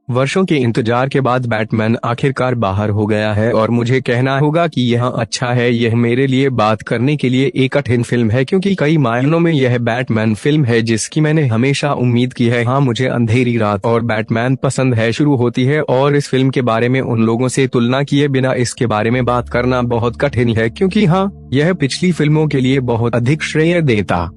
वर्षों के इंतजार के बाद बैटमैन आखिरकार बाहर हो गया है और मुझे कहना होगा कि यह अच्छा है। यह मेरे लिए बात करने के लिए एक कठिन फिल्म है क्योंकि कई मायनों में यह बैटमैन फिल्म है जिसकी मैंने हमेशा उम्मीद की है। हाँ, मुझे अंधेरी रात और बैटमैन पसंद है। शुरू होती है और इस फिल्म के बारे में उन लोगों से तुलना किए बिना इसके बारे में बात करना बहुत कठिन है क्योंकि हाँ, यह पिछली फिल्मों के लिए बहुत अधिक श्रेय देता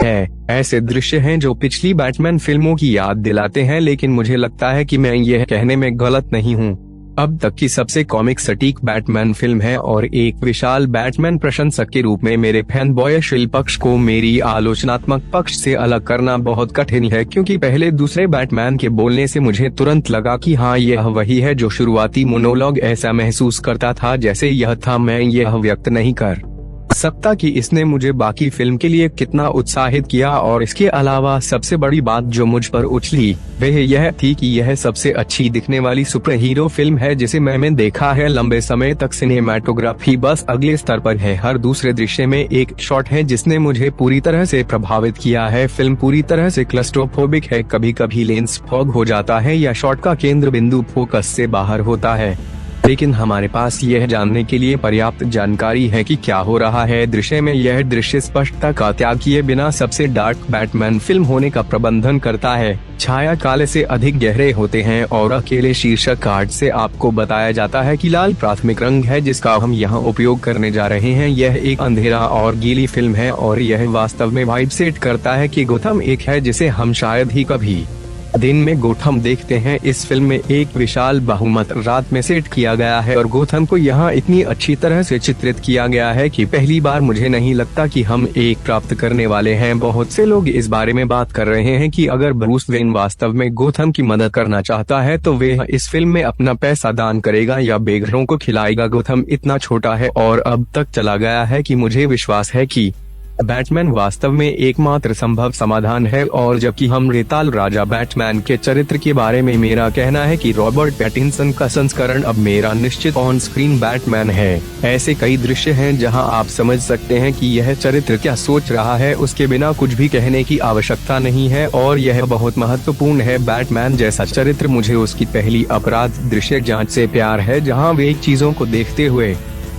है। ऐसे दृश्य हैं जो पिछली बैटमैन फिल्मों की याद दिलाते हैं, लेकिन मुझे लगता है कि मैं यह कहने में गलत नहीं हूँ। अब तक की सबसे कॉमिक सटीक बैटमैन फिल्म है और एक विशाल बैटमैन प्रशंसक के रूप में मेरे फैन बॉयशिल पक्ष को मेरी आलोचनात्मक पक्ष से अलग करना बहुत कठिन है क्योंकि पहले दूसरे बैटमैन के बोलने से मुझे तुरंत लगा कि हाँ, यह वही है जो शुरुआती मोनोलॉग ऐसा महसूस करता था जैसे यह था। मैं यह व्यक्त नहीं कर सकता कि इसने मुझे बाकी फिल्म के लिए कितना उत्साहित किया, और इसके अलावा सबसे बड़ी बात जो मुझ पर उछली वह यह थी कि यह सबसे अच्छी दिखने वाली सुपर हीरो फिल्म है जिसे मैंने देखा है लंबे समय तक। सिनेमैटोग्राफी बस अगले स्तर पर है। हर दूसरे दृश्य में एक शॉट है जिसने मुझे पूरी तरह से प्रभावित किया है। फिल्म पूरी तरह से क्लस्ट्रोफोबिक है। कभी कभी लेंस फॉग हो जाता है या शॉट का केंद्र बिंदु फोकस से बाहर होता है, लेकिन हमारे पास यह जानने के लिए पर्याप्त जानकारी है कि क्या हो रहा है दृश्य में। यह दृश्य स्पष्टता का त्याग किए बिना सबसे डार्क बैटमैन फिल्म होने का प्रबंधन करता है। छाया काले से अधिक गहरे होते हैं और अकेले शीर्षक कार्ड से आपको बताया जाता है कि लाल प्राथमिक रंग है जिसका हम यहाँ उपयोग करने जा रहे हैं। यह एक अंधेरा और गीली फिल्म है और यह वास्तव में वाइब सेट करता है कि गोथम एक है जिसे हम शायद ही कभी दिन में गोथम देखते हैं। इस फिल्म में एक विशाल बहुमत रात में सेट किया गया है और गोथम को यहाँ इतनी अच्छी तरह से चित्रित किया गया है कि पहली बार मुझे नहीं लगता कि हम एक प्राप्त करने वाले हैं। बहुत से लोग इस बारे में बात कर रहे हैं कि अगर ब्रूस वेन वास्तव में गोथम की मदद करना चाहता है तो वे इस फिल्म में अपना पैसा दान करेगा या बेघरों को खिलाएगा। गोथम इतना छोटा है और अब तक चला गया है कि मुझे विश्वास है कि बैटमैन वास्तव में एकमात्र संभव समाधान है। और जबकि हम रेताल राजा बैटमैन के चरित्र के बारे में मेरा कहना है कि रॉबर्ट पैटिंसन का संस्करण अब मेरा निश्चित ऑन स्क्रीन बैटमैन है। ऐसे कई दृश्य हैं जहां आप समझ सकते हैं कि यह चरित्र क्या सोच रहा है। उसके बिना कुछ भी कहने की आवश्यकता नहीं है और यह बहुत महत्वपूर्ण है। बैटमैन जैसा चरित्र, मुझे उसकी पहली अपराध दृश्य जांच से प्यार है जहाँ वे चीजों को देखते हुए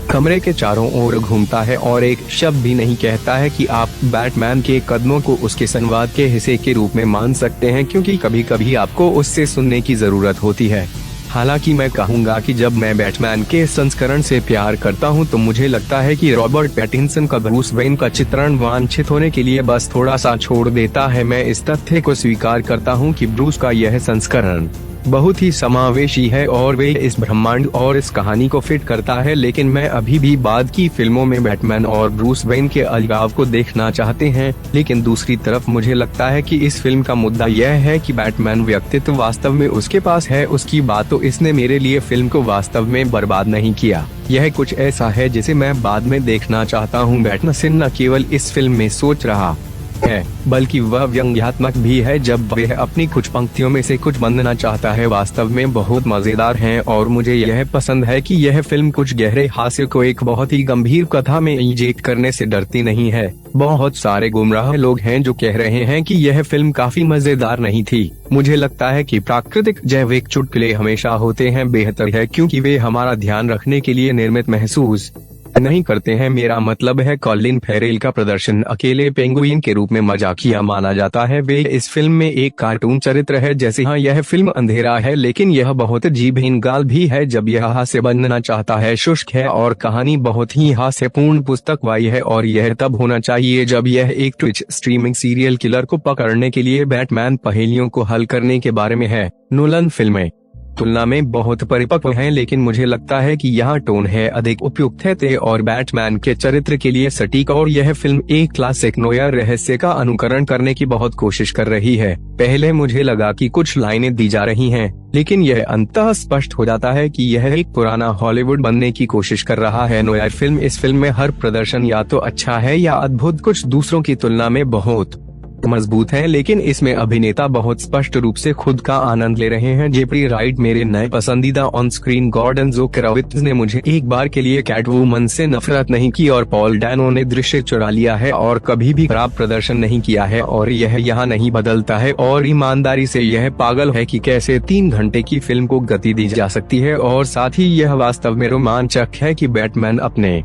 कमरे के चारों ओर घूमता है और एक शब्द भी नहीं कहता है कि आप बैटमैन के कदमों को उसके संवाद के हिस्से के रूप में मान सकते हैं क्योंकि कभी कभी आपको उससे सुनने की जरूरत होती है। हालांकि मैं कहूंगा कि जब मैं बैटमैन के संस्करण से प्यार करता हूं तो मुझे लगता है कि रॉबर्ट पैटिंसन का ब्रूस वेन का चित्रण वांछित होने के लिए बस थोड़ा सा छोड़ देता है। मैं इस तथ्य को स्वीकार करता हूं कि ब्रूस का यह संस्करण बहुत ही समावेशी है और वे इस ब्रह्मांड और इस कहानी को फिट करता है, लेकिन मैं अभी भी बाद की फिल्मों में बैटमैन और ब्रूस वेन के अलगाव को देखना चाहते हैं। लेकिन दूसरी तरफ मुझे लगता है कि इस फिल्म का मुद्दा यह है कि बैटमैन व्यक्तित्व वास्तव में उसके पास है। उसकी बात तो इसने मेरे लिए फिल्म को वास्तव में बर्बाद नहीं किया। यह कुछ ऐसा है जिसे मैं बाद में देखना चाहता हूँ। बैटमैन न केवल इस फिल्म में सोच रहा है बल्कि वह व्यंग्यात्मक भी है जब वह अपनी कुछ पंक्तियों में से कुछ बंधना चाहता है। वास्तव में बहुत मजेदार है और मुझे यह पसंद है कि यह फिल्म कुछ गहरे हास्य को एक बहुत ही गंभीर कथा में इंजेक्ट करने से डरती नहीं है। बहुत सारे गुमराह लोग हैं जो कह रहे हैं कि यह फिल्म काफी मजेदार नहीं थी। मुझे लगता है कि प्राकृतिक जैविक चुटकुले हमेशा होते हैं बेहतर है क्योंकि वे हमारा ध्यान रखने के लिए निर्मित महसूस नहीं करते हैं। मेरा मतलब है कॉलिन फेरेल का प्रदर्शन अकेले पेंगुइन के रूप में मजाकिया माना जाता है। वे इस फिल्म में एक कार्टून चरित्र है जैसे हाँ, यह फिल्म अंधेरा है लेकिन यह बहुत जीभहीन गाल भी है जब यह हास्य बनना चाहता है। शुष्क है और कहानी बहुत ही हास्यपूर्ण पुस्तक वाई है और यह तब होना चाहिए जब यह एक ट्विच स्ट्रीमिंग सीरियल किलर को पकड़ने के लिए बैटमैन पहेलियों को हल करने के बारे में है। नोलन फिल्में तुलना में बहुत परिपक्व हैं, लेकिन मुझे लगता है कि यहाँ टोन है अधिक उपयुक्त है और बैटमैन के चरित्र के लिए सटीक, और यह फिल्म एक क्लासिक नोयर रहस्य का अनुकरण करने की बहुत कोशिश कर रही है। पहले मुझे लगा कि कुछ लाइनें दी जा रही हैं, लेकिन यह अंततः स्पष्ट हो जाता है कि यह एक पुराना हॉलीवुड बनने की कोशिश कर रहा है। नोयर फिल्म, इस फिल्म में हर प्रदर्शन या तो अच्छा है या अद्भुत, कुछ दूसरों की तुलना में बहुत मजबूत है, लेकिन इसमें अभिनेता बहुत स्पष्ट रूप से खुद का आनंद ले रहे हैं। जेपरी राइट मेरे नए पसंदीदा ऑन स्क्रीन गॉर्डन जोकरावित्ज ने मुझे एक बार के लिए कैटवुमन से नफरत नहीं की और पॉल डैनो ने दृश्य चुरा लिया है और कभी भी खराब प्रदर्शन नहीं किया है और यह यहाँ नहीं बदलता है। और ईमानदारी से यह पागल है कि कैसे 3 घंटे की फिल्म को गति दी जा सकती है और साथ ही यह वास्तव में रोमांचक है कि बैटमैन अपने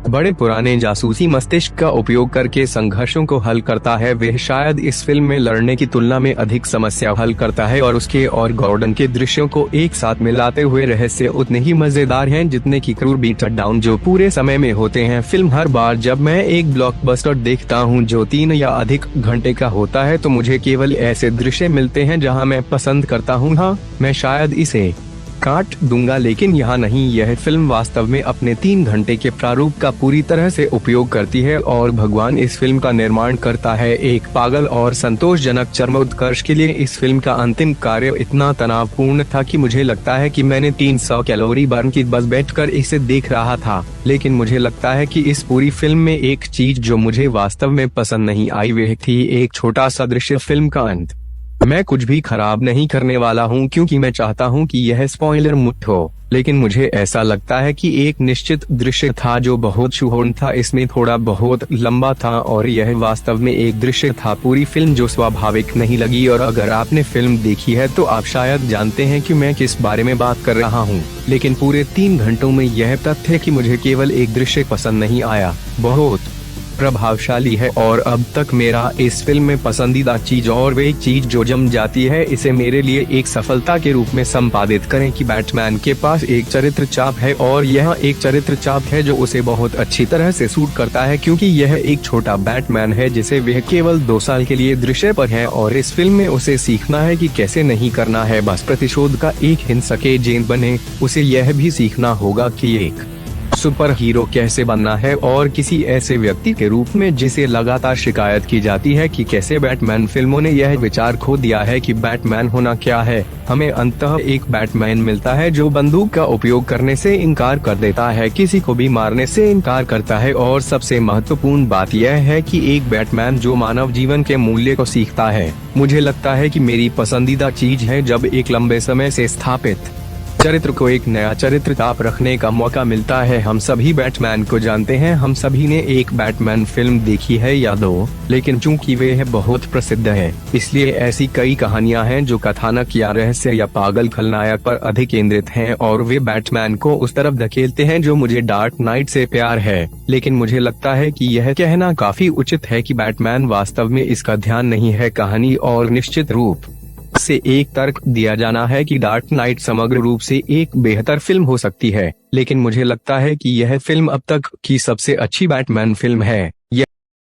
बड़े पुराने जासूसी मस्तिष्क का उपयोग करके संघर्षों को हल करता है। वह शायद इस फिल्म में लड़ने की तुलना में अधिक समस्या हल करता है और उसके और गॉर्डन के दृश्यों को एक साथ मिलाते हुए रहस्य उतने ही मजेदार हैं जितने की क्रूर बीट डाउन जो पूरे समय में होते हैं। फिल्म हर बार जब मैं एक ब्लॉकबस्टर देखता हूं जो 3 या अधिक घंटे का होता है तो मुझे केवल ऐसे दृश्य मिलते हैं जहां मैं पसंद करता हूं। हाँ, मैं शायद इसे काट दूंगा, लेकिन यहाँ नहीं। यह फिल्म वास्तव में अपने 3 घंटे के प्रारूप का पूरी तरह से उपयोग करती है और भगवान इस फिल्म का निर्माण करता है एक पागल और संतोषजनक चरमोत्कर्ष के लिए। इस फिल्म का अंतिम कार्य इतना तनावपूर्ण था कि मुझे लगता है कि मैंने 300 कैलोरी बर्न की बस बैठकर इसे देख रहा था। लेकिन मुझे लगता है कि इस पूरी फिल्म में एक चीज जो मुझे वास्तव में पसंद नहीं आई वह थी एक छोटा सा दृश्य, फिल्म का अंत। मैं कुछ भी खराब नहीं करने वाला हूं क्योंकि मैं चाहता हूं कि यह स्पॉइलर मुक्त हो, लेकिन मुझे ऐसा लगता है कि एक निश्चित दृश्य था जो बहुत शुभपूर्ण था। इसमें थोड़ा बहुत लंबा था और यह वास्तव में एक दृश्य था पूरी फिल्म जो स्वाभाविक नहीं लगी। और अगर आपने फिल्म देखी है तो आप शायद जानते हैं कि मैं किस बारे में बात कर रहा हूं। लेकिन पूरे 3 घंटों में यह तथ्य कि मुझे केवल एक दृश्य पसंद नहीं आया बहुत प्रभावशाली है। और अब तक मेरा इस फिल्म में पसंदीदा चीज और वे चीज जो जम जाती है इसे मेरे लिए एक सफलता के रूप में संपादित करें कि बैटमैन के पास एक चरित्र चाप है और यह एक चरित्र चाप है जो उसे बहुत अच्छी तरह से सूट करता है क्योंकि यह एक छोटा बैटमैन है जिसे वह केवल 2 साल के लिए दृश्य पर है और इस फिल्म में उसे सीखना है कि कैसे नहीं करना है बस प्रतिशोध का एक हिंसक एजेंट बने। उसे यह भी सीखना होगा कि एक सुपर हीरो कैसे बनना है और किसी ऐसे व्यक्ति के रूप में जिसे लगातार शिकायत की जाती है कि कैसे बैटमैन फिल्मों ने यह विचार खो दिया है कि बैटमैन होना क्या है। हमें अंततः एक बैटमैन मिलता है जो बंदूक का उपयोग करने से इनकार कर देता है, किसी को भी मारने से इनकार करता है और सबसे महत्वपूर्ण बात यह है कि एक बैटमैन जो मानव जीवन के मूल्य को सीखता है। मुझे लगता है कि मेरी पसंदीदा चीज है जब एक लंबे समय से स्थापित चरित्र को एक नया चरित्र चाप रखने का मौका मिलता है। हम सभी बैटमैन को जानते हैं, हम सभी ने एक बैटमैन फिल्म देखी है या 2, लेकिन चूंकि वे बहुत प्रसिद्ध है इसलिए ऐसी कई कहानियां हैं जो कथानक या रहस्य या पागल खलनायक पर अधिक केंद्रित हैं और वे बैटमैन को उस तरफ धकेलते हैं जो मुझे डार्क नाइट से प्यार है। लेकिन मुझे लगता है कि यह कहना काफी उचित है कि बैटमैन वास्तव में इसका ध्यान नहीं है कहानी और निश्चित रूप से एक तर्क दिया जाना है कि डार्क नाइट समग्र रूप से एक बेहतर फिल्म हो सकती है, लेकिन मुझे लगता है कि यह फिल्म अब तक की सबसे अच्छी बैटमैन फिल्म है।